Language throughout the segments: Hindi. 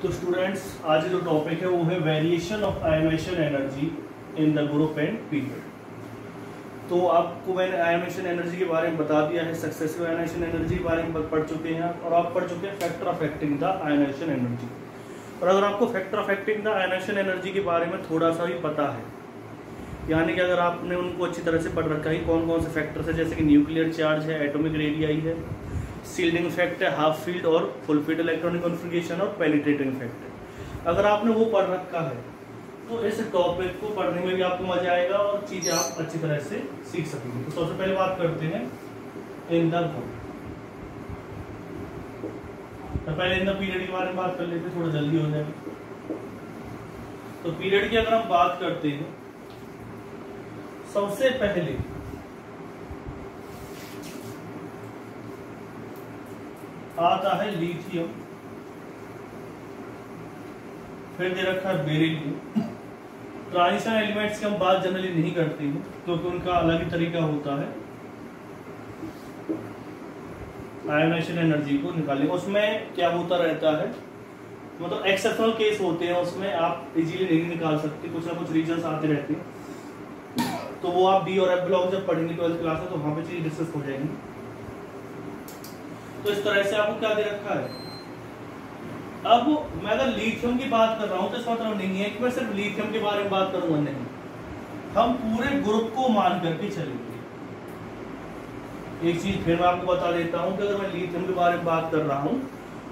तो स्टूडेंट्स आज जो टॉपिक है वो है variation of ionization energy in the group and period. तो आपको मैंने आयोनाइजेशन एनर्जी के बारे में बता दिया है, सक्सेसिव आयोनाइजेशन एनर्जी के बारे में पढ़ चुके हैं और आप पढ़ चुके हैं factor affecting the ionization energy. और अगर आपको factor affecting the ionization energy के बारे में थोड़ा सा भी पता है, यानी कि अगर आपने उनको अच्छी तरह से पढ़ रखा है कौन कौन से फैक्टर्स है, जैसे कि न्यूक्लियर चार्ज है, एटॉमिक रेडियाई है, शील्डिंग इफेक्ट है, हाफ फील्ड और फुल फील्ड इलेक्ट्रॉनिक कॉन्फिगरेशन और पेनिट्रेटिंग इफेक्ट है, अगर आपने वो पढ़ रखा है तो इस टॉपिक को पढ़ने में भी आपको मजा आएगा और चीजें आप अच्छी तरह से सीख सकेंगे। तो सबसे पहले बात करते हैं इन द ग्रुप। तो पहले इन द पीरियड के बारे में बात कर लेते हैं, थोड़ा जल्दी हो जाएगा। तो पीरियड की अगर हम बात करते हैं, सबसे पहले आता है लिथियम, फिर दे रखा है बेरिलियम। ट्रांजिशन एलिमेंट्स की हम बात जनरली नहीं करते हैं क्योंकि उनका अलग ही तरीका होता है आयोनाइजेशन एनर्जी को निकालने। उसमें क्या होता रहता है, मतलब एक्सेप्शनल केस होते हैं, उसमें आप इजीली नहीं निकाल सकते, कुछ ना कुछ रीजंस आते रहते हैं। तो वो आप बी और एफ ब्लॉक जब पढ़ेंगे 12th क्लास में तो वहां पे चीज डिस्कस हो जाएंगी। तो इस तरह से आपको क्या दे रखा है। अब मैं अगर लिथियम की बात कर रहा हूं तो इसका मतलब नहीं है कि मैं सिर्फ लिथियम के बारे में बात करूंगा, नहीं, हम पूरे ग्रुप को मान करके चलेंगे। एक चीज फिर मैं आपको बता देता हूं कि अगर मैं लिथियम के बारे में बात कर रहा हूं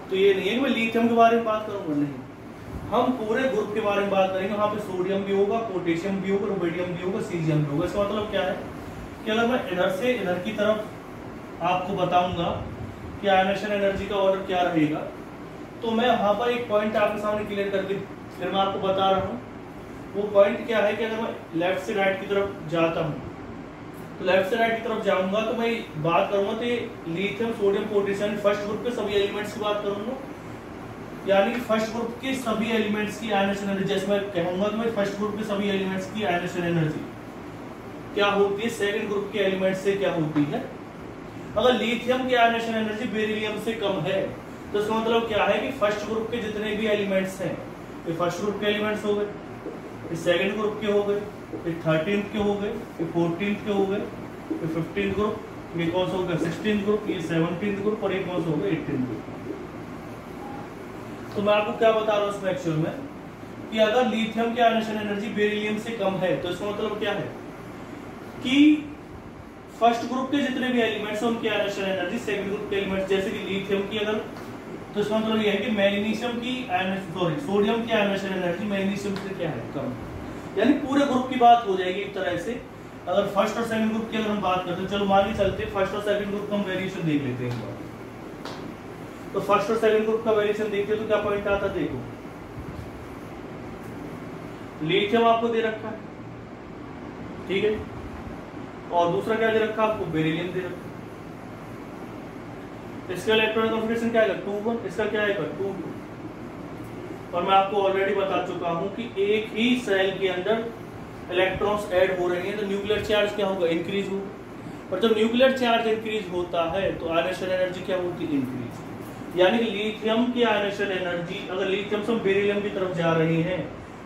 तो ये नहीं है कि मैं लिथियम के बारे में बात करूंगा, नहीं, हम पूरे ग्रुप के बारे में बात करेंगे। वहां पे सोडियम भी होगा, पोटेशियम भी होगा, रुबिडियम भी होगा, सीजियम भी होगा। इसका मतलब क्या है कि अगर मैं इधर से इधर की तरफ आपको बताऊंगा कि आयोनाइजेशन एनर्जी का ऑर्डर क्या रहेगा, तो मैं वहां पर एक पॉइंट आपके सामने क्लियर करके फिर मैं आपको बता रहा हूँ। वो पॉइंट क्या है कि अगर मैं लेफ्ट से राइट की तरफ जाता हूँ तो लेफ्ट से राइट की तरफ जाऊंगा तो मैं बात करूंगा तो lithium, sodium, potassium first group के सभी एलिमेंट्स की बात करूंगा, यानी कि फर्स्ट ग्रुप के सभी एलिमेंट्स की आयोनाइजेशन एनर्जी। जैसे मैं कहूंगा कि मैं फर्स्ट ग्रुप के सभी एलिमेंट्स की आयोनाइजेशन एनर्जी क्या होती है, सेकंड ग्रुप के एलिमेंट्स से क्या होती है। अगर लिथियम की आयोनाइजेशन एनर्जी बेरिलियम से कम है तो इसका मतलब क्या है कि फर्स्ट ग्रुप के जितने भी एलिमेंट्स हैं, ये फर्स्ट ग्रुप के एलिमेंट्स हो गए, ये सेकंड ग्रुप के हो गए, ये 13th के हो गए, ये 14th के हो गए, ये 15th ग्रुप, ये कौन सा हो गया 16th ग्रुप, ये 17th ग्रुप और ये कौन सा हो गया 18th ग्रुप। तो मैं आपको क्या बता रहा हूँ इसमें एक्चुअल में कि अगर लिथियम की आयोनाइजेशन एनर्जी बेरिलियम से कम है तो इसका मतलब क्या है कि फर्स्ट ग्रुप के जितने भी एलिमेंट्स हैं उनकी आयोनाइजेशन एनर्जी सेकंड ग्रुप के एलिमेंट्स जैसे कि लिथियम की अगर, तो इसका मतलब यह है कि मैग्नीशियम की सोडियम की आयोनाइजेशन एनर्जी मैग्नीशियम से क्या है, कम। यानी पूरे ग्रुप की बात हो जाएगी एक तरह से। अगर फर्स्ट और सेकंड ग्रुप की अगर हम बात करते हैं, चलो मान के चलते फर्स्ट और सेकंड ग्रुप का हम वेरिएशन देख लेते हैं। तो फर्स्ट और सेकंड ग्रुप का वेरिएशन देखते तो क्या पॉइंट आता, देखो लिथियम आपको दे रखा है, ठीक है, और दूसरा क्या दे रखा आपको, बेरिलियम दे रखा। इसका इलेक्ट्रॉनिक कॉन्फिगरेशन क्या है 2-1, इसका क्या है 2-2। और मैं आपको ऑलरेडी बता चुका हूं कि एक ही सेल के अंदर इलेक्ट्रॉन्स ऐड हो रहे हैं तो न्यूक्लियर चार्ज क्या होगा, इंक्रीज होगा। और जब न्यूक्लियर चार्ज इंक्रीज होता है तो आयोनाइजेशन एनर्जी क्या होती है, इंक्रीज। यानी कि लिथियम की आयोनाइजेशन एनर्जी, अगर लिथियम से बेरिलियम की तरफ जा रहे हैं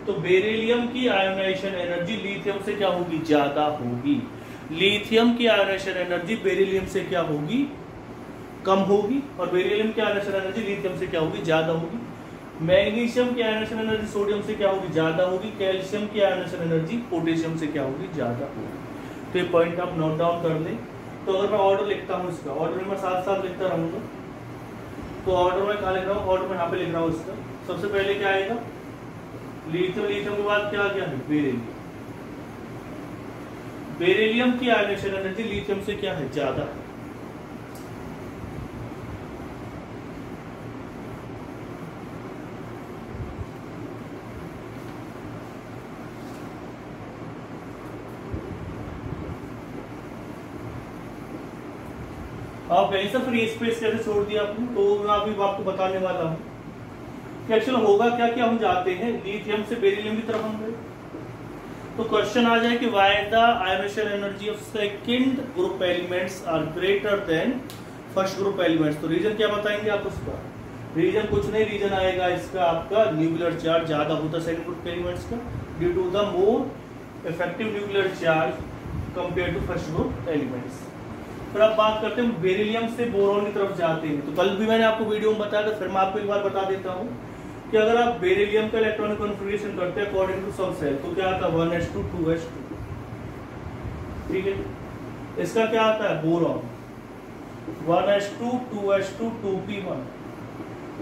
तो बेरिलियम की आयोनाइजेशन एनर्जी लिथियम से क्या होगी, ज्यादा होगी। लिथियम की आयोनाइजेशन एनर्जी बेरिलियम से क्या होगी, कम होगी। और बेरिलियम की आयोनाइजेशन एनर्जी लिथियम से क्या होगी, ज्यादा होगी। मैग्नीशियम की आयोनाइजेशन एनर्जी सोडियम से क्या होगी, ज्यादा होगी। कैल्शियम की आयोनाइजेशन एनर्जी पोटेशियम से क्या होगी, ज्यादा होगी। तो ये पॉइंट आप नोट डाउन कर लें। तो अगर मैं ऑर्डर लिखता हूँ इसका, ऑर्डर में मैं साथ साथ लिखता रहूंगा, तो ऑर्डर में कहा लिख रहा हूँ, ऑर्डर में यहाँ पे लिख रहा हूँ इसका। सबसे पहले क्या आएगा, लिथियम, लिथियम के बाद क्या क्या है, बेरिलियम। बेरिलियम की आयोनाइजेशन एनर्जी लिथियम से क्या है, ज्यादा है। आप कहीं से फ्री स्पेस कैसे छोड़ दिया आपने, तो मैं अभी आपको बताने वाला हूं कि एक्चुअल होगा क्या कि हम जाते हैं लिथियम से बेरिलियम की तरफ हम गए तो क्वेश्चन आ जाए कि why the ionization energy of second group elements are greater than first group elements. तो रीजन क्या बताएंगे आप उसका, रीजन कुछ नहीं, रीजन आएगा इसका आपका न्यूक्लियर चार्ज ज्यादा होता है सेकंड ग्रुप के एलिमेंट्स का due to the more effective nuclear charge compare to first group elements. फिर अब बात करते हैं बेरिलियम से बोरॉन की तरफ जाते हैं। तो कल भी मैंने आपको वीडियो में बताया था, फिर मैं आपको एक बार बता देता हूँ कि अगर आप बेरिलियम का इलेक्ट्रॉनिक कॉन्फ़िगरेशन करते हैं अकॉर्डिंग टू सब सेल तो क्या आता है 1s2 2s2, ठीक है। इसका क्या आता है बोरॉन 1s2 2s2 2p1।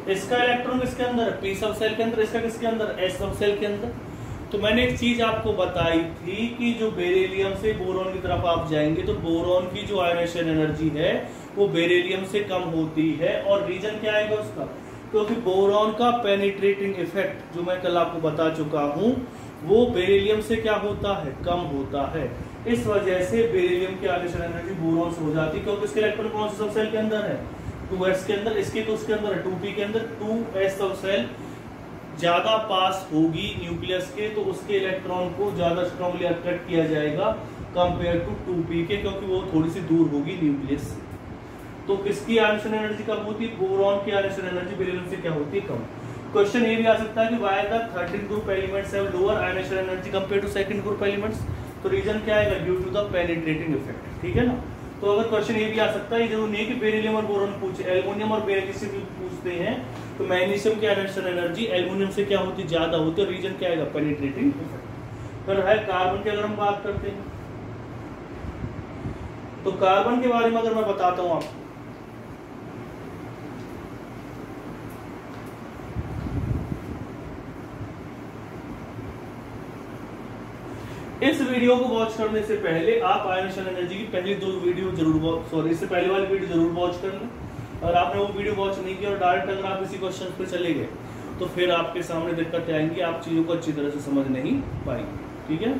इसका इलेक्ट्रॉन किसके अंदर है p सब सेल के अंदर, इसका किसके अंदर s सब सेल के अंदर। तो मैंने एक चीज आपको बताई थी कि जो बेरिलियम से बोरॉन की तरफ आप जाएंगे तो बोरॉन की जो आयनेशन एनर्जी है वो बेरिलियम से कम होती है। और रीजन क्या आएगा उसका, क्योंकि बोरॉन का पेनिट्रेटिंग इफेक्ट जो मैं कल आपको बता चुका हूं वो बेरिलियम से क्या होता है, कम होता है। इस वजह से बेरिलियम की आयनेशन एनर्जी बोरॉन से हो जाती है, क्योंकि इसके इलेक्ट्रॉन कौन से सब सेल के अंदर है 2s के अंदर, इसके तो उसके अंदर है 2p के अंदर। 2s सब सेल ज्यादा पास होगी न्यूक्लियस के तो उसके इलेक्ट्रॉन को ज्यादा स्ट्रांगली अट्रैक्ट किया जाएगा कंपेयर टू 2p के, क्योंकि वो थोड़ी सी दूर होगी न्यूक्लियस से। तो किसकी आयनेशन एनर्जी कम होती है, बोरॉन की आयनेशन एनर्जी बेरिलियम से क्या होती है, कम। क्वेश्चन ये भी आ सकता है कि why the 13th group elements have lower ionization energy compare to second group elements. तो रीजन क्या आएगा, due to the penetrating effect, ठीक है ना। तो अगर क्वेश्चन ये भी आ सकता है, जरूर नहीं कि बेरिलियम और बोरॉन पूछे, एल्युमिनियम और बेरिलियम से भी पूछते हैं तो मैग्नीशियम की आयनेशन एनर्जी एल्युमिनियम से क्या होती है, ज्यादा होती है। रीजन क्या आएगा, पेनिट्रेटिंग इफेक्ट। फिर है कार्बन की अगर हम बात करते हैं तो कार्बन के बारे में अगर मैं बताता हूं आपको, इस वीडियो को वॉच करने से पहले आप आयनेशन एनर्जी की पहली दो वीडियो जरूर इससे पहले वाली वीडियो जरूर वॉच कर लें। अगर आपने वो वीडियो वॉच नहीं की और डायरेक्ट अगर आप इसी क्वेश्चन पे चले गए तो फिर आपके सामने दिक्कतें आएंगी, आप चीजों को अच्छी तरह से समझ नहीं पाएंगे, ठीक है।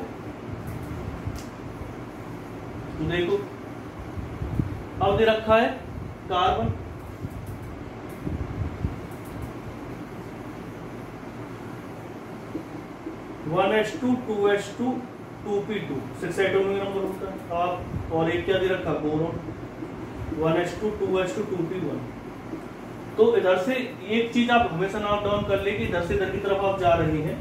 तो देखो अब दे रखा है carbon, one h2 2s2 2p2 6 atomic number होता है आप, और एक क्या दे रखा बोरॉन 1s2 2s2 2p1। तो इधर से एक चीज आप हमेशा नोट डाउन कर ले कि इधर से इधर की तरफ आप जा रहे हैं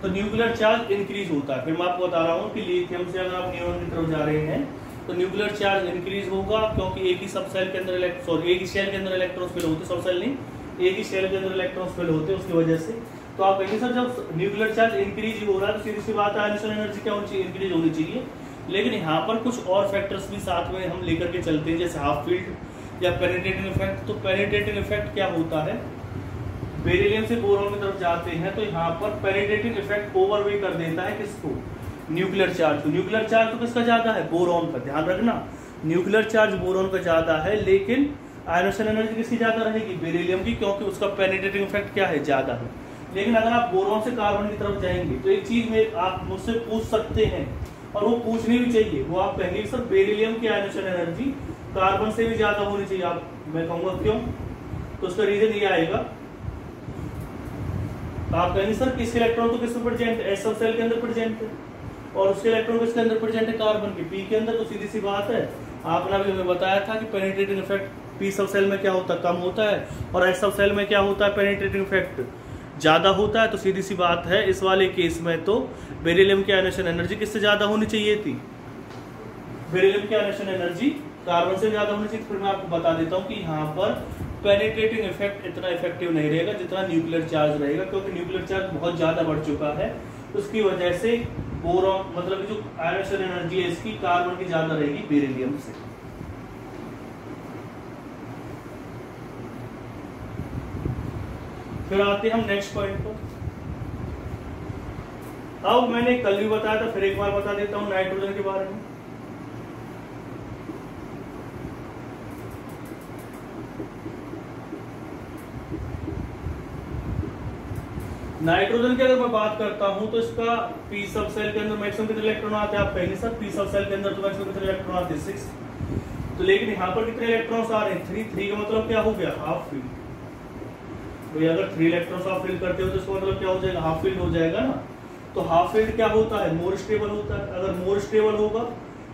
तो न्यूक्लियर चार्ज इंक्रीज होता है। फिर मैं आपको बता रहा हूँ कि लिथियम से अगर आप नियोन की तरफ जा रहे हैं तो न्यूक्लियर चार्ज इंक्रीज होगा, क्योंकि एक ही सब सेल के अंदर एक ही सेल के अंदर इलेक्ट्रॉन्स फिल होते, सब सेल नहीं, एक ही सेल के अंदर इलेक्ट्रॉन्स फिल होते, उसकी वजह से। तो आप कहेंगे सर जब न्यूक्लियर चार्ज इंक्रीज हो रहा है तो सीधी सी बात है आयनेशन एनर्जी क्या होनी चाहिए, इंक्रीज होनी चाहिए। लेकिन यहाँ पर कुछ और फैक्टर्स भी साथ में हम लेकर के चलते हैं, जैसे हाफ फील्ड या पेनिट्रेटिंग इफेक्ट। तो पेनिट्रेटिंग इफेक्ट क्या होता है, बेरिलियम से बोरॉन की तरफ जाते हैं तो यहाँ पर पेनिट्रेटिंग इफेक्ट ओवरवे कर देता है किसको, न्यूक्लियर चार्ज को। न्यूक्लियर चार्ज तो किसका ज्यादा है, बोरॉन का, ध्यान रखना न्यूक्लियर चार्ज बोरॉन का ज्यादा है, लेकिन आयनेशन एनर्जी किसकी ज्यादा रहेगी, बेरिलियम की, क्योंकि उसका पेनिट्रेटिंग इफेक्ट क्या है, ज्यादा है। लेकिन अगर आप बोरॉन से कार्बन की तरफ जाएंगे तो एक चीज में आप मुझसे पूछ सकते हैं और वो पूछनी भी चाहिए, वो आप कहेंगे सर बेरिलियम की आयनेशन एनर्जी कार्बन से भी ज्यादा होनी चाहिए, आप मैं कहूंगा क्यों, तो उसका रीजन ये आएगा, आप कहेंगे सर किसके इलेक्ट्रॉन तो किसमें प्रेजेंट है, एस सब सेल के अंदर प्रेजेंट है और उसके इलेक्ट्रॉन किसके अंदर प्रेजेंट है, कार्बन के, पी के अंदर। तो सीधी सी बात है, आपने भी हमें बताया था कि पेनिट्रेटिंग इफेक्ट पी सब सेल में क्या होता है, कम होता है, और एस सब सेल में क्या होता है, पेनिट्रेटिंग इफेक्ट ज्यादा होता है। तो सीधी सी बात है इस वाले केस में तो बेरिलियम की आयनेशन एनर्जी किससे ज्यादा होनी चाहिए थी, बेरिलियम की आयनेशन एनर्जी कार्बन से ज्यादा होनी चाहिए। फिर मैं आपको बता देता हूँ कि यहाँ पर पेनिट्रेटिंग इफेक्ट इतना इफेक्टिव नहीं रहेगा जितना न्यूक्लियर चार्ज रहेगा, क्योंकि न्यूक्लियर चार्ज बहुत ज्यादा बढ़ चुका है, उसकी वजह से बोरॉन मतलब जो आयनेशन एनर्जी है इसकी कार्बन की ज्यादा रहेगी बेरिलियम से। फिर आते हैं हम नेक्स्ट पॉइंट पर। अब मैंने कल भी बताया था, फिर एक बार बता देता हूं नाइट्रोजन के बारे में। नाइट्रोजन की अगर मैं बात करता हूं तो इसका पी सब सेल के अंदर मैक्सिमम कितने इलेक्ट्रॉन आते हैं, आप कहेंगे सर पी सब सेल के अंदर तो मैक्सिमम कितने इलेक्ट्रॉन आते हैं 6। तो लेकिन यहाँ पर कितने इलेक्ट्रॉन्स आ रहे हैं 3। 3 का मतलब क्या हो गया, हाफ फील्ड। तो अगर 3 इलेक्ट्रॉन्स आप फिल करते हो तो इसका मतलब क्या हो जाएगा, हाफ फील्ड हो जाएगा ना। तो हाफ फील्ड क्या होता है, मोर स्टेबल होता है। अगर मोर स्टेबल होगा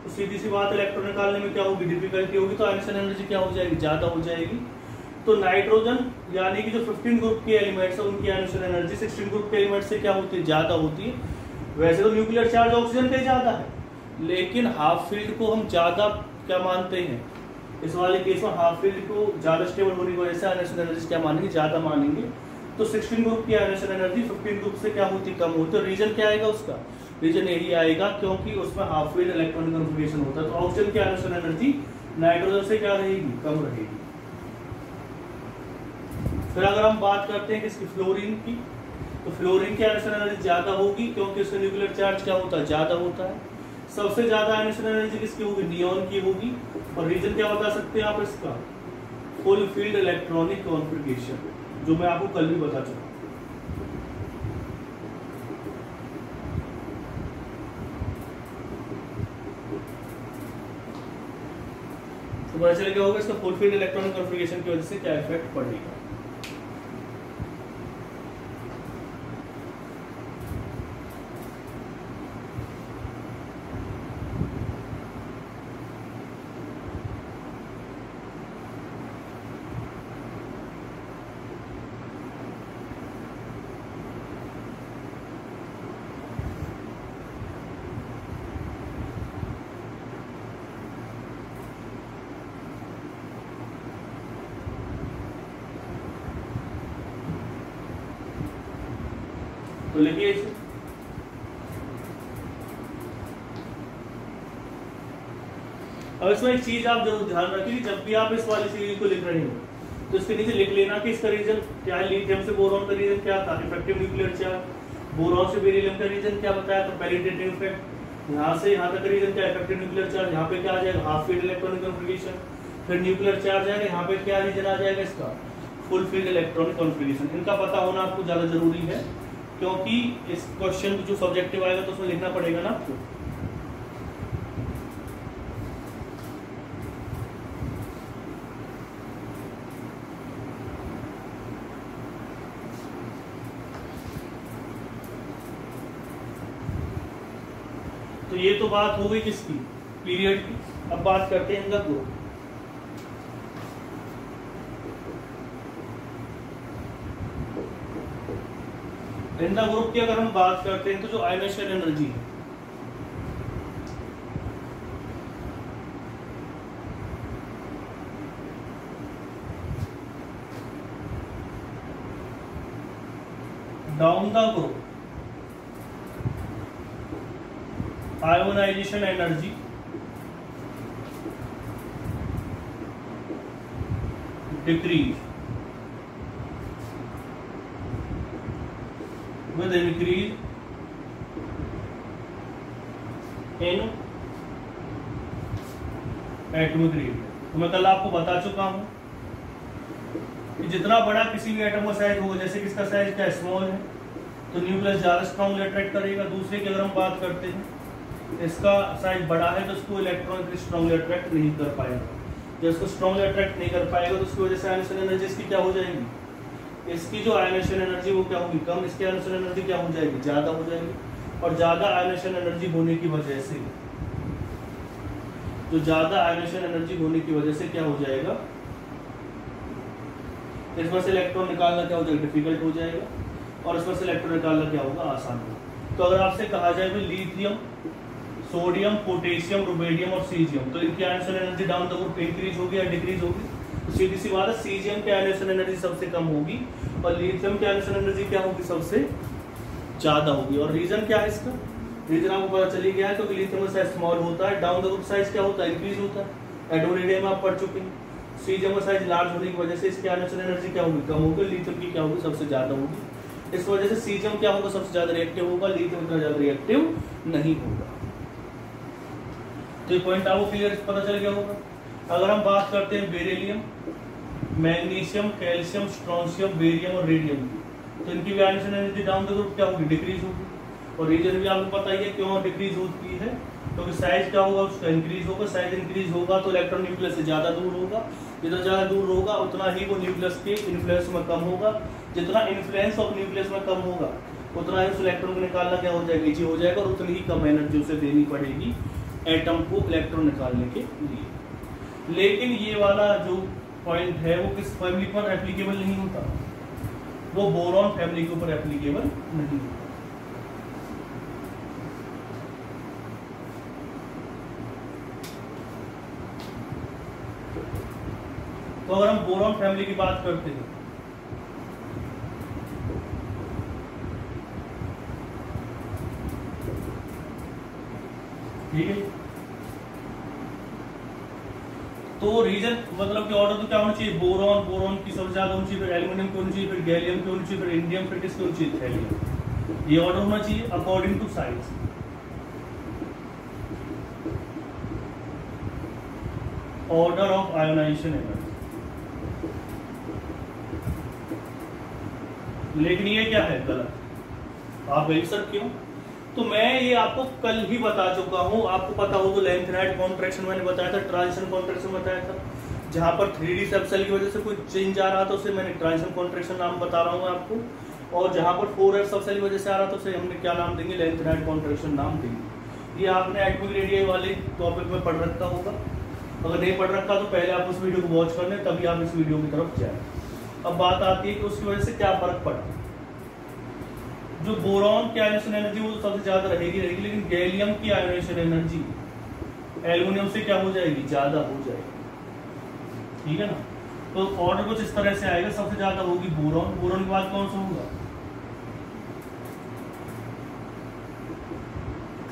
तो सीधी सी बात इलेक्ट्रॉन निकालने में क्या होगी, डिफिकल्टी होगी, तो आयनेशन एनर्जी क्या हो जाएगी, ज्यादा हो जाएगी। तो नाइट्रोजन यानी कि जो 15 ग्रुप के एलिमेंट्स है उनकी आयनिशन एनर्जी 16 ग्रुप के एलिमेंट से क्या होती है, ज्यादा होती है। वैसे तो न्यूक्लियर चार्ज ऑक्सीजन का ही ज्यादा है, लेकिन हाफ फील्ड को हम ज्यादा क्या मानते हैं, इस वाले केस में हाफ फील्ड को ज्यादा स्टेबल होने की वजह से आयनिशन एनर्जी क्या मानेंगे, ज्यादा मानेंगे। तो 16 ग्रुप की आयनिशन एनर्जी 15 ग्रुप से क्या होती, कम होती है। तो रीजन क्या आएगा उसका, रीजन यही आएगा क्योंकि उसमें हाफ फील्ड इलेक्ट्रॉनिक कन्फिगरेशन होता है। तो ऑक्सीजन की आयनिशन एनर्जी नाइट्रोजन से क्या रहेगी, कम रहेगी। फिर अगर हम बात करते हैं किसकी, फ्लोरीन की, तो फ्लोरीन की आयनिशन एनर्जी ज्यादा होगी क्योंकि उसका न्यूक्लियर चार्ज क्या होता है, ज्यादा होता है। सबसे ज्यादा आयनिशन एनर्जी किसकी होगी, नियॉन की होगी। और रीजन क्या बता सकते हैं आप इसका, फुल फील्ड इलेक्ट्रॉनिक कॉन्फिगरेशन, जो मैं आपको कल भी बता चुका। तो पता चले क्या होगा, इसका फुल फील्ड इलेक्ट्रॉनिक कॉन्फिगरेशन की वजह से क्या इफेक्ट पड़ेगा। तो लिखिए इसे, अब इसमें एक चीज आप जरूर ध्यान रखिए, जब भी आप इस वाली सीरीज को लिख रहे हो तो इसके नीचे लिख लेना कि इसका रीजन क्या है। लिथियम से बोरॉन का रीजन क्या था, इफेक्टिव न्यूक्लियर चार्ज। बोरॉन से बेरिलियम का रीजन क्या बताया, तो पैलिएटिव इफेक्ट। यहाँ से यहाँ तक का रीजन क्या, इफेक्टिव न्यूक्लियर चार्ज। यहाँ पे क्या आ जाएगा, हाफ फील्ड इलेक्ट्रॉनिक कॉन्फिगरेशन। फिर न्यूक्लियर चार्ज आएगा, यहाँ पे क्या रीजन आ जाएगा इसका, फुल फील्ड इलेक्ट्रॉनिक कॉन्फिगरेशन। इनका पता होना आपको ज्यादा जरूरी है क्योंकि इस क्वेश्चन जो सब्जेक्टिव आएगा तो उसमें लिखना पड़ेगा ना आपको। तो ये तो बात हो गई किसकी, पीरियड की। अब बात करते हैं इनका ग्रुप। इन द ग्रुप की अगर हम बात करते हैं तो जो आयनेशन एनर्जी है, down the group ionization energy decrease with increase in atomic rate। तो मैं कल आपको बता चुका हूं कि जितना बड़ा किसी भी एटम का साइज होगा, जैसे कि इसका साइज क्या स्मॉल है तो न्यूक्लियस ज्यादा स्ट्रॉन्गली अट्रैक्ट करेगा। दूसरे की अगर हम बात करते हैं इसका साइज बड़ा है तो उसको इलेक्ट्रॉन स्ट्रॉन्गली अट्रैक्ट नहीं कर पाएगा। जब इसको स्ट्रॉन्गली अट्रैक्ट नहीं कर पाएगा तो उसकी वजह से आयनिशन एनर्जी इसकी क्या हो जाएगी, इसकी जो आयनेशन एनर्जी वो क्या होगी, कम। इसकी आयनेशन एनर्जी क्या हो जाएगी, ज्यादा हो जाएगी। और ज्यादा आयनेशन एनर्जी होने की वजह से, जो ज्यादा आयनेशन एनर्जी होने की वजह से क्या हो जाएगा, इसमें से इलेक्ट्रॉन निकालना क्या हो जाएगा, डिफिकल्ट हो जाएगा। और इसमें से इलेक्ट्रॉन निकालना क्या होगा, आसान होगा। तो अगर आपसे कहा जाए कि लिथियम, सोडियम, पोटेशियम, रुबेडियम और सीजियम, तो इनकी ionisation energy down the group increase होगी या डिक्रीज होगी, तो सीधी सी बात है सीजियम की आयनेशन एनर्जी सबसे कम होगी और लिथियम की आयनेशन एनर्जी क्या होगी, सबसे ज्यादा होगी। और रीजन क्या है इसका, रीजन आपको पता चली गया है क्योंकि लिथियम का साइज स्मॉल होता है, डाउन द ग्रुप साइज क्या होता है, इंक्रीज होता है। एटोम में आप पढ़ चुके हैं। सीजियम का साइज लार्ज होने की वजह से इसकी आयनेशन एनर्जी क्या होगी, कम होगी। लिथियम की क्या होगी, सबसे ज्यादा होगी। इस वजह से सीजियम क्या होगा, सबसे ज्यादा रिएक्टिव होगा, लिथियम इतना ज्यादा रिएक्टिव नहीं होगा। तो ये पॉइंट आपको क्लियर पता चल गया होगा। अगर हम बात करते हैं beryllium, magnesium, calcium, strontium, barium और रेडियम की, तो इनकी भी ionisation energy down the group क्या होगी, डिक्रीज होगी। और रीजन भी आपको पता ही है क्यों डिक्रीज होती है, क्योंकि साइज क्या होगा उसका इंक्रीज होगा। साइज इंक्रीज होगा तो इलेक्ट्रॉन न्यूक्लियस से ज्यादा दूर होगा। जितना ज्यादा दूर होगा उतना ही वो न्यूक्लियस के इन्फ्लुएंस में कम होगा। जितना इन्फ्लुएंस ऑफ न्यूक्लियस में कम होगा उतना ही उस इलेक्ट्रॉन को निकालना क्या हो जाएगा, इजी हो जाएगा। और उतनी ही कम एनर्जी उसे देनी पड़ेगी एटम को इलेक्ट्रॉन निकालने के लिए। लेकिन ये वाला जो पॉइंट है वो किस फैमिली पर एप्लीकेबल नहीं होता, वो बोरॉन फैमिली के ऊपर एप्लीकेबल नहीं होता। तो अगर हम बोरॉन फैमिली की बात करते हैं, ठीक है, तो रीजन मतलब कि ऑर्डर तो क्या होना चाहिए, बोरॉन की सबसे ज्यादा होनी चाहिए, फिर एल्यूमिनियम की होनी चाहिए, फिर गैलियम की होनी चाहिए, फिर इंडियम, फिर किसकी होनी चाहिए, थैलियम। ये ऑर्डर होना चाहिए according to size. Order of ionization energy. लेकिन ये क्या है, गलत। आप कहिए सर क्यों? तो मैं ये आपको कल ही बता चुका हूं, आपको पता हो तो लेंथेनाइड कॉन्ट्रैक्शन मैंने बताया था, ट्रांजिशन कॉन्ट्रैक्शन बताया था, जहां पर 3D सबसेल की वजह से कोई चेंज आ रहा था उसे मैंने ट्रांजिशन कॉन्ट्रैक्शन नाम बता रहा हूं आपको, और जहां पर 4F सबसेल की वजह से आ रहा था उसे हमने क्या नाम देंगे, लेंथेनाइड कॉन्ट्रैक्शन नाम देंगे। ये आपने एटॉमिक रेडियस वाले टॉपिक में पढ़ रखा होगा, अगर नहीं पढ़ रखा तो पहले आप उस वीडियो को वॉच कर लें, तभी आप इस वीडियो की तरफ जाए। अब बात आती है कि उसकी वजह से क्या फर्क पड़ा। जो बोरॉन की आयोनाइजेशन एनर्जी वो सबसे ज्यादा रहेगी, लेकिन गैलियम की आयोनाइजेशन एनर्जी एल्यूमिनियम से क्या हो जाएगी, ज्यादा हो जाएगी, ठीक है ना। तो ऑर्डर कुछ इस तरह से आएगा, सबसे ज्यादा होगी बोरॉन, बोरॉन के बाद कौन सा होगा,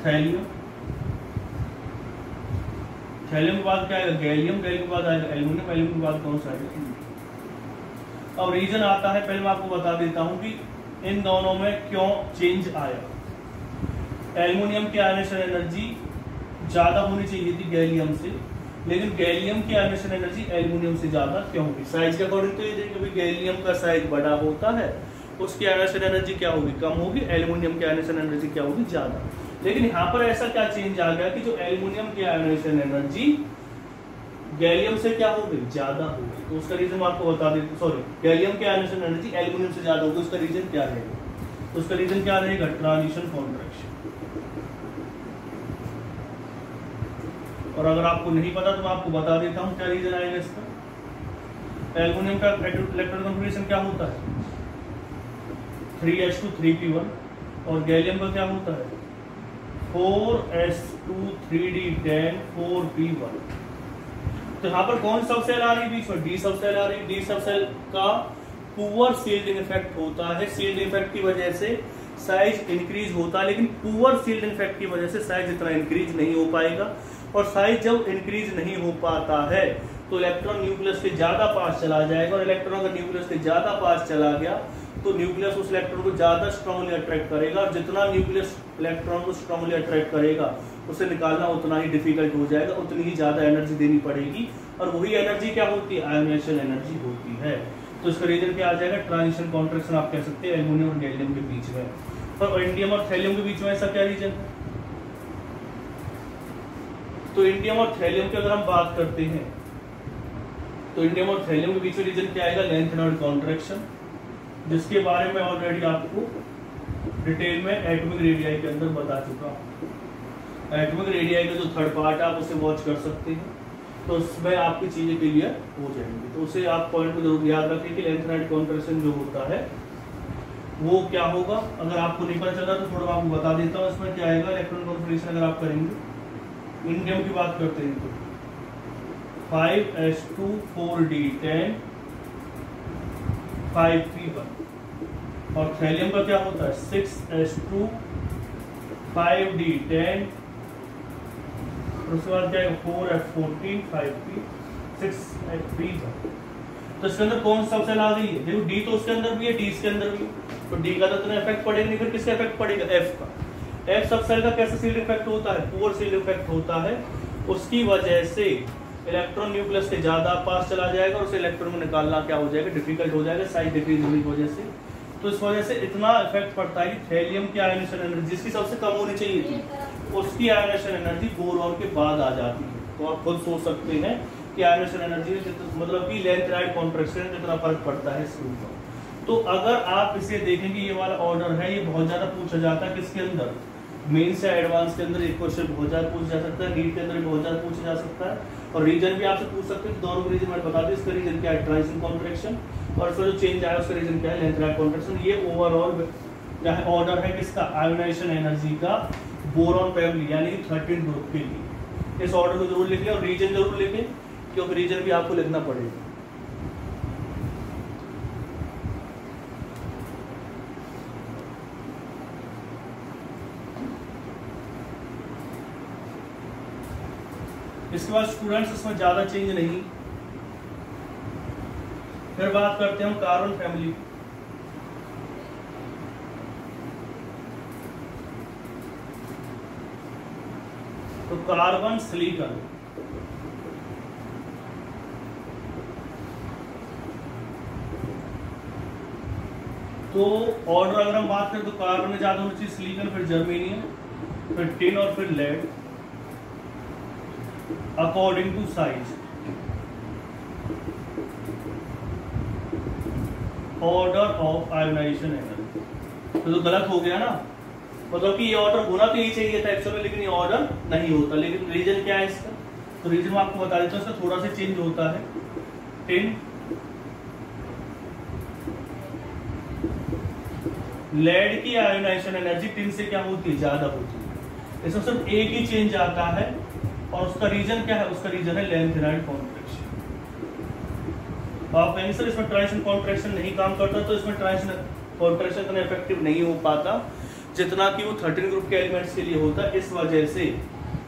थैलियम, थैलियम के बाद क्या आएगा, गैलियम, गैलियम के बाद आएगा एल्यूमिनियम, एल्यूमिनियम के बाद कौन सा आएगा। अब रीजन आता है, पहले मैं आपको बता देता हूं कि इन दोनों में क्यों चेंज आया। एल्युमिनियम की आयोनाइजेशन एनर्जी ज्यादा होनी चाहिए थी गैलियम से, लेकिन गैलियम की आयोनाइजेशन एनर्जी एल्युमिनियम से ज्यादा क्यों होगी, साइज के अकॉर्डिंग तो ये देखेंगे गैलियम का साइज बड़ा होता है, उसकी आयोनाइजेशन एनर्जी क्या होगी, कम होगी, एल्युमिनियम की आयोनाइजेशन एनर्जी क्या होगी, ज्यादा। लेकिन यहाँ पर ऐसा क्या चेंज आ गया कि जो एल्युमिनियम की आयोनाइजेशन एनर्जी गैलियम से क्या हो गई, ज्यादा हो गई। तो उसका रीजन आपको बता देते, सॉरी, गैलियम के आयोनाइजेशन एनर्जी एल्युमिनियम से ज्यादा होगी, उसका रीजन क्या रहेगा, तो उसका रीजन क्या रहेगा, ट्रांजिशन कॉन्ट्रैक्शन। और अगर आपको नहीं पता तो मैं आपको बता देता हूं क्या रीजन आएगा इसका। एल्युमिनियम का इलेक्ट्रॉन कॉन्फिगरेशन क्या होता है, 3s2 3p1, और गैलियम का क्या होता है, 4s2 3d10 4p1। तो यहाँ पर कौन सब सेल आ रही है बीच में, डी सब सेल आ रही है। डी सब सेल का पुअर शील्डिंग इफेक्ट होता है, शील्डिंग इफेक्ट की वजह से साइज इंक्रीज होता है, लेकिन पुअर शील्डिंग इफेक्ट की वजह से साइज इतना इंक्रीज नहीं हो पाएगा। और साइज जब इंक्रीज नहीं हो पाता है तो इलेक्ट्रॉन न्यूक्लियस के ज्यादा पास चला जाएगा, और इलेक्ट्रॉन अगर न्यूक्लियस के ज्यादा पास चला गया तो न्यूक्लियस उस इलेक्ट्रॉन को ज्यादा स्ट्रांगली अट्रैक्ट करेगा, और जितना न्यूक्लियस इलेक्ट्रॉन को स्ट्रांगली अट्रैक्ट करेगा उसे निकालना उतना ही डिफिकल्ट हो जाएगा, उतनी ही ज्यादा एनर्जी देनी पड़ेगी, और वही एनर्जी क्या होती है, आयोनाइजेशन एनर्जी होती है। तो इसका रीजन क्या आ जाएगा, ट्रांजिशन कॉन्ट्रैक्शन आप कह सकते हैं एल्युमिनियम और गैलियम के बीच में। और इंडियम और थैलियम के बीच में ऐसा क्या रीजन है, तो इंडियम और थैलियम की अगर हम बात करते हैं तो इंडियम और थैलियम के बीच में रीजन क्या आएगा, लेंथेनाइड कॉन्ट्रैक्शन, जिसके बारे में ऑलरेडी आपको डिटेल में एटॉमिक रेडियाई के अंदर बता चुका हूं। एटॉमिक रेडियाई का जो थर्ड पार्ट है आप उसे वॉच कर सकते हैं, तो उसमें आपकी चीजें क्लियर हो जाएंगी। तो उसे आप पॉइंट को जरूर याद रखें कि लेंथेनाइड कॉन्ट्रैक्शन जो होता है वो क्या होगा। अगर आपको नहीं पता चला तो थोड़ा आपको बता देता हूँ, इसमें क्या आएगा, इलेक्ट्रॉन कॉन्फिगरेशन अगर आप करेंगे, इंडियम की बात करते हैं तो 5s2 4d10 5p1, और थैलियम का क्या होता है 6s2 5d10, उसके बाद क्या है 4f14 5p 6p1। तो इसके अंदर कौन सा सेल आ गई है, देखो डी तो उसके अंदर भी है, डी इसके अंदर भी है, तो डी का तो इतना इफेक्ट पड़ेगा नहीं, फिर किसका इफेक्ट पड़ेगा, एफ का। एफ सब सेल का कैसा शील्ड इफेक्ट होता है, पुअर शील्ड इफेक्ट होता है, उसकी वजह से इलेक्ट्रॉन न्यूक्लियस के ज्यादा पास चला जाएगा और उसे इलेक्ट्रॉन को निकालना क्या हो जाएगा, डिफिकल्ट हो जाएगा, साइज डिक्रीज होने की वजह से। तो इस वजह से इतना इफेक्ट पड़ता है कि थैलियम की आयोनाइजेशन एनर्जी जिसकी सबसे कम होनी चाहिए थी, उसकी आयोनाइजेशन एनर्जी बोरॉन के बाद आ जाती है। तो आप खुद सोच सकते हैं कि आयोनाइजेशन एनर्जी मतलब कि लेंथेनाइड कॉन्ट्रैक्शन कितना फर्क पड़ता है इसके ऊपर। तो अगर आप इसे देखेंगे, ये वाला ऑर्डर है, ये बहुत ज्यादा पूछा जाता है किसके अंदर, मेन से एडवांस के अंदर एक क्वेश्चन बहुत ज़्यादा पूछा जा सकता है, नीट के अंदर भी बहुत ज़्यादा पूछा जा सकता है, और रीजन भी आपसे पूछ सकते हैं। दोनों रीजन मैंने बता दिया, इसका रीजन क्या है ट्रांजिशन कॉन्ट्रैक्शन, और इसका जो चेंज आया उसका रीजन क्या है लेंथ राइट कॉन्ट्रैक्शन। ये ओवरऑल क्या है ऑर्डर है किसका आयोनाइजेशन एनर्जी का बोरॉन फैमिली यानी कि 13 ग्रुप के लिए। इस ऑर्डर को जरूर लिख लें और रीजन जरूर लिखें, क्योंकि रीजन भी आपको लिखना पड़ेगा। इसके बाद स्टूडेंट्स इसमें ज्यादा चेंज नहीं। फिर बात करते हैं कार्बन फैमिली। तो कार्बन सिलिकॉन, तो ऑर्डर अगर हम बात करें तो कार्बन में ज्यादा होनी चाहिए, सिलिकॉन, फिर जर्मेनियम, फिर टिन और फिर lead according to size. Order of ionization energy तो गलत हो गया ना, मतलब कि ये ऑर्डर होना तो यही चाहिए था एक्चुअली, लेकिन ये ऑर्डर नहीं होता। लेकिन रीजन क्या है इसका, तो रीजन मैं आपको बता देता हूँ, इसका थोड़ा सा चेंज होता है। टिन लेड की आयोनाइजेशन एनर्जी टिन से क्या होती है ज्यादा होती है, इसमें सिर्फ एक ही चेंज आता है, और उसका रीजन क्या है, उसका रीजन है लेंथ राइट कॉन्ट्रैक्शन। आप कहेंगे सर इसमें ट्रांजिशन कॉन्ट्रैक्शन नहीं काम करता, तो इसमें ट्रांजिशन कॉन्ट्रैक्शन इतना इफेक्टिव नहीं हो पाता जितना कि वो 13 ग्रुप के एलिमेंट्स के लिए होता है। इस वजह से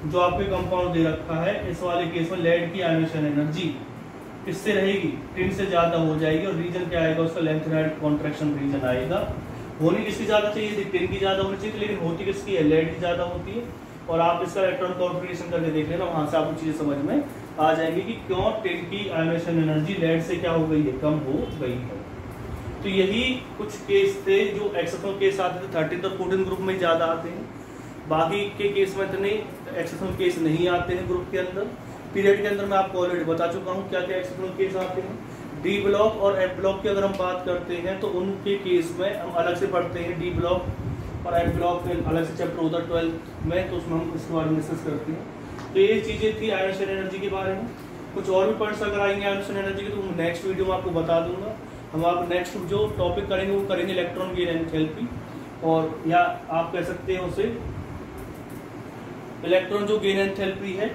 जो आपके कंपाउंड दे रखा है इस वाले केस में लेड की आयोनाइजेशन एनर्जी किससे रहेगी, टिन से ज्यादा हो जाएगी, और रीजन क्या आएगा उसका लेंथ राइट कॉन्ट्रैक्शन रीजन आएगा। होनी किसकी ज्यादा चाहिए थी, टिन की ज्यादा होनी चाहिए, लेकिन होती किसकी है, लेड की ज्यादा होती है। और आप इसका इलेक्ट्रॉन कॉन्फ़िगरेशन करके देख लेना, वहां से आपको चीजें समझ में आ जाएंगी कि क्यों टिन की आयोनाइजेशन एनर्जी लेड से क्या हो गई है, कम हो गई है। तो यही कुछ केस थे जो एक्सेप्शनल केस आते थे 13 और 14 ग्रुप में ज्यादा आते हैं, बाकी के केस में इतने एक्सेप्शनल केस नहीं आते हैं ग्रुप के अंदर। पीरियड के अंदर मैं आपको ऑलरेडी बता चुका हूँ क्या क्या एक्सेप्शनल केस आते हैं। डी ब्लॉक और एफ ब्लॉक की अगर हम बात करते हैं तो उनके केस में हम अलग से पढ़ते हैं, डी ब्लॉक और एफ ब्लॉक में अलग से चैप्टर होता है 12th में, तो उसमें हम इसके बारे में डिस्कस करते हैं। तो ये चीजें थी आयोनाइजेशन एनर्जी के बारे में। कुछ और भी पॉइंट्स अगर आएंगे आयोनाइजेशन एनर्जी के तो नेक्स्ट वीडियो में आपको बता दूंगा। हम आप नेक्स्ट जो टॉपिक करेंगे वो करेंगे इलेक्ट्रॉन गेन एंथैल्पी, और या आप कह सकते हैं उसे इलेक्ट्रॉन जो गेन एंथैल्पी है,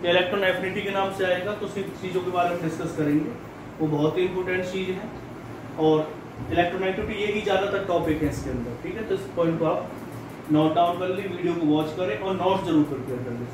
इलेक्ट्रॉन एफिनिटी के नाम से आएगा। तो सिर्फ चीजों के बारे में डिस्कस करेंगे, वो बहुत ही इंपॉर्टेंट चीज है, और इलेक्ट्रोनेगेटिविटी ये ही ज्यादातर टॉपिक है इसके अंदर। ठीक है, तो इस पॉइंट को आप नोट डाउन कर लें, वीडियो को वॉच करें और नोट्स जरूर प्रिपेयर कर लें।